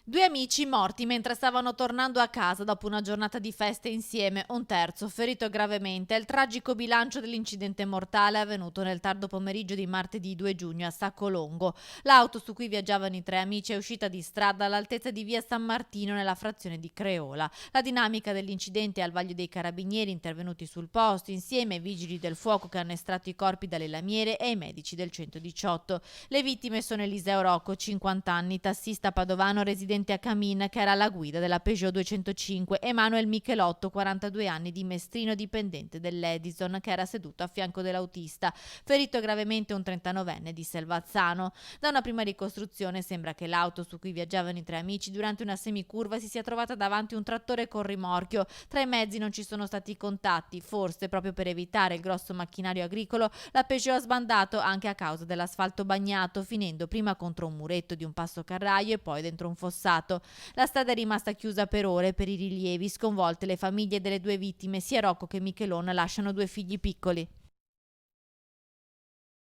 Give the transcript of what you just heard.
Due amici morti mentre stavano tornando a casa dopo una giornata di feste insieme, un terzo ferito gravemente. È il tragico bilancio dell'incidente mortale avvenuto nel tardo pomeriggio di martedì 2 giugno a Saccolongo. L'auto su cui viaggiavano i tre amici è uscita di strada all'altezza di via San Martino nella frazione di Creola. La dinamica dell'incidente è al vaglio dei carabinieri intervenuti sul posto, insieme ai vigili del fuoco che hanno estratto i corpi dalle lamiere e ai medici del 118. Le vittime sono Eliseo Rocco, 50 anni, tassista padovano residente a Camin, che era alla guida della Peugeot 205, e Manuel Michelotto, 42 anni, di Mestrino, dipendente dell'Edison, che era seduto a fianco dell'autista. Ferito gravemente un 39enne di Selvazzano. Da una prima ricostruzione sembra che l'auto su cui viaggiavano i tre amici durante una semicurva si sia trovata davanti un trattore con rimorchio. Tra i mezzi non ci sono stati contatti, forse proprio per evitare il grosso macchinario agricolo la Peugeot ha sbandato anche a causa dell'asfalto bagnato, finendo prima contro un muretto di un passo carraio e poi dentro un fossato. La strada è rimasta chiusa per ore per i rilievi. Sconvolte le famiglie delle due vittime, sia Rocco che Michelon lasciano due figli piccoli.